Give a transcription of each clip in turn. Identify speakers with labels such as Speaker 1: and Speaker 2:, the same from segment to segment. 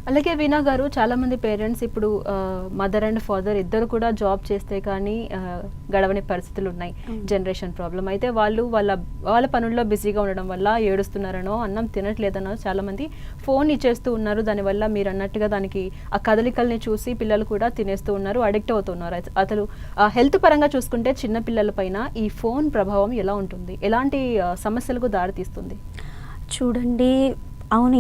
Speaker 1: అలాగే వీణా గారు, చాలామంది పేరెంట్స్ ఇప్పుడు మదర్ అండ్ ఫాదర్ ఇద్దరు కూడా జాబ్ చేస్తే కానీ గడవని పరిస్థితులు ఉన్నాయి. జనరేషన్ ప్రాబ్లం అయితే వాళ్ళు వాళ్ళ పనుల్లో బిజీగా ఉండడం వల్ల ఏడుస్తున్నారనో, అన్నం తినట్లేదనో చాలామంది ఫోన్ ఇచ్చేస్తూ ఉన్నారు. దానివల్ల మీరు అన్నట్టుగా దానికి ఆ కదలికల్ని చూసి పిల్లలు కూడా తినేస్తూ ఉన్నారు, అడిక్ట్ అవుతున్నారు. అసలు హెల్త్ పరంగా చూసుకుంటే చిన్న పిల్లల పైన ఈ ఫోన్ ప్రభావం ఎలా ఉంటుంది, ఎలాంటి సమస్యలకు దారితీస్తుంది?
Speaker 2: చూడండి, అవును,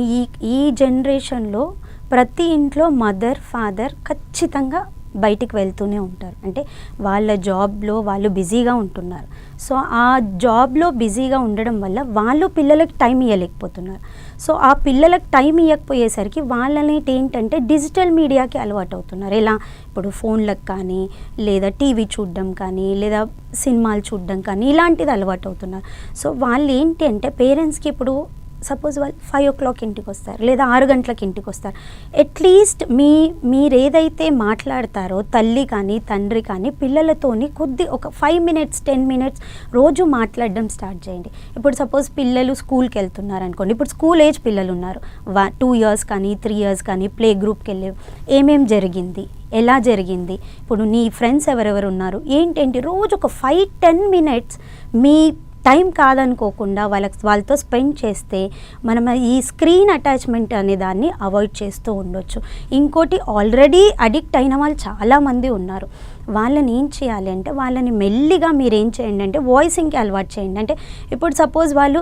Speaker 2: ఈ జనరేషన్లో ప్రతి ఇంట్లో మదర్ ఫాదర్ ఖచ్చితంగా బయటికి వెళ్తూనే ఉంటారు. అంటే వాళ్ళ జాబ్లో వాళ్ళు బిజీగా ఉంటున్నారు. సో ఆ జాబ్లో బిజీగా ఉండడం వల్ల వాళ్ళు పిల్లలకి టైం ఇవ్వలేకపోతున్నారు. సో ఆ పిల్లలకు టైం ఇవ్వకపోయేసరికి వాళ్ళని ఏంటంటే డిజిటల్ మీడియాకి అలవాటు అవుతున్నారు. ఎలా ఇప్పుడు ఫోన్లకు కానీ, లేదా టీవీ చూడడం కానీ, లేదా సినిమాలు చూడడం కానీ, ఇలాంటిది అలవాటు అవుతున్నారు. సో వాళ్ళు ఏంటి అంటే పేరెంట్స్కి ఇప్పుడు సపోజ్ వాళ్ళు 5 o'clock ఇంటికి వస్తారు, లేదా 6 గంటలకు ఇంటికి వస్తారు. అట్లీస్ట్ మీరు ఏదైతే మాట్లాడతారో తల్లి కానీ తండ్రి కానీ పిల్లలతోని ఒక 5 minutes 10 minutes రోజు మాట్లాడడం స్టార్ట్ చేయండి. ఇప్పుడు సపోజ్ పిల్లలు స్కూల్కి వెళ్తున్నారు అనుకోండి, ఇప్పుడు స్కూల్ ఏజ్ పిల్లలు ఉన్నారు, 2 years కానీ 3 years కానీ ప్లే గ్రూప్కి వెళ్ళే ఏమేం జరిగింది, ఎలా జరిగింది, ఇప్పుడు నీ ఫ్రెండ్స్ ఎవరెవరు ఉన్నారు, ఏంటేంటి రోజు ఒక 5-10 minutes మీ టైం కాదనుకోకుండా వాళ్ళతో స్పెండ్ చేస్తే మనం ఈ స్క్రీన్ అటాచ్మెంట్ అనే దాన్ని అవాయిడ్ చేస్తూ ఉండొచ్చు. ఇంకోటి, ఆల్రెడీ అడిక్ట్ అయిన వాళ్ళు చాలామంది ఉన్నారు. వాళ్ళని ఏం చేయాలి అంటే వాళ్ళని మెల్లిగా మీరు ఏం చేయండి అంటే వాయిసింగ్కి అలవాటు చేయండి. అంటే ఇప్పుడు సపోజ్ వాళ్ళు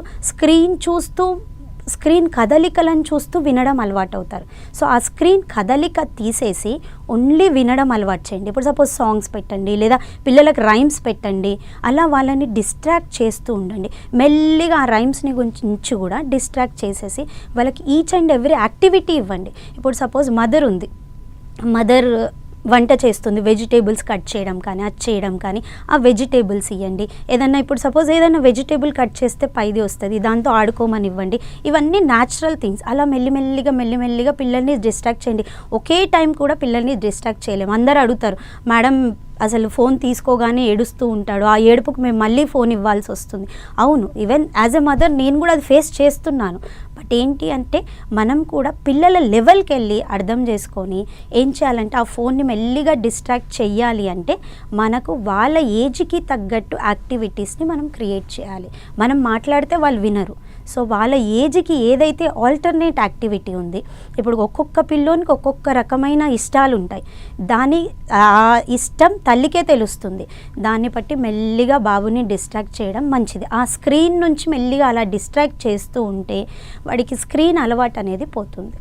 Speaker 2: స్క్రీన్ కదలికలను చూస్తూ వినడం అలవాటు అవుతారు. సో ఆ స్క్రీన్ కదలిక తీసేసి ఓన్లీ వినడం అలవాటు చేయండి. ఇప్పుడు సపోజ్ సాంగ్స్ పెట్టండి, లేదా పిల్లలకు రైమ్స్ పెట్టండి. అలా వాళ్ళని డిస్ట్రాక్ట్ చేస్తూ ఉండండి. మెల్లిగా ఆ రైమ్స్ని గురించి కూడా డిస్ట్రాక్ట్ చేసేసి వాళ్ళకి ఈచ్ అండ్ ఎవ్రీ యాక్టివిటీ ఇవ్వండి. ఇప్పుడు సపోజ్ మదర్ వంట చేస్తుంది, వెజిటేబుల్స్ కట్ చేయడం కానీ, అది చేయడం కానీ, ఆ వెజిటేబుల్స్ ఇవ్వండి. ఏదన్నా ఇప్పుడు సపోజ్ ఏదైనా వెజిటేబుల్ కట్ చేస్తే పైది వస్తుంది, దాంతో ఆడుకోమని ఇవ్వండి. ఇవన్నీ న్యాచురల్ థింగ్స్. అలా మెల్లిమెల్లిగా పిల్లల్ని డిస్ట్రాక్ట్ చేయండి. ఒకే టైం కూడా పిల్లల్ని డిస్ట్రాక్ట్ చేయలేము. అందరూ అడుగుతారు, మేడం అసలు ఫోన్ తీసుకోగానే ఏడుస్తూ ఉంటాడు, ఆ ఏడుపుకు మేము మళ్ళీ ఫోన్ ఇవ్వాల్సి వస్తుంది. అవును, ఈవెన్ యాజ్ ఎ మదర్ నేను కూడా అది ఫేస్ చేస్తున్నాను. బట్ ఏంటి అంటే మనం కూడా పిల్లల లెవెల్కి వెళ్ళి అర్థం చేసుకొని ఏం చేయాలంటే ఆ ఫోన్ని మెల్లిగా డిస్ట్రాక్ట్ చెయ్యాలి అంటే మనకు వాళ్ళ ఏజ్కి తగ్గట్టు యాక్టివిటీస్ని మనం క్రియేట్ చేయాలి. మనం మాట్లాడితే వాళ్ళు వినరు. సో వాళ్ళ ఏజ్కి ఏదైతే ఆల్టర్నేట్ యాక్టివిటీ ఉంది, ఇప్పుడు ఒక్కొక్క పిల్లోనికి ఒక్కొక్క రకమైన ఇష్టాలు ఉంటాయి. ఆ ఇష్టం తల్లికే తెలుస్తుంది. దాన్ని బట్టి మెల్లిగా బాబుని డిస్ట్రాక్ట్ చేయడం మంచిది. ఆ స్క్రీన్ నుంచి మెల్లిగా అలా డిస్ట్రాక్ట్ చేస్తూ ఉంటే వాడికి స్క్రీన్ అలవాటు అనేది పోతుంది.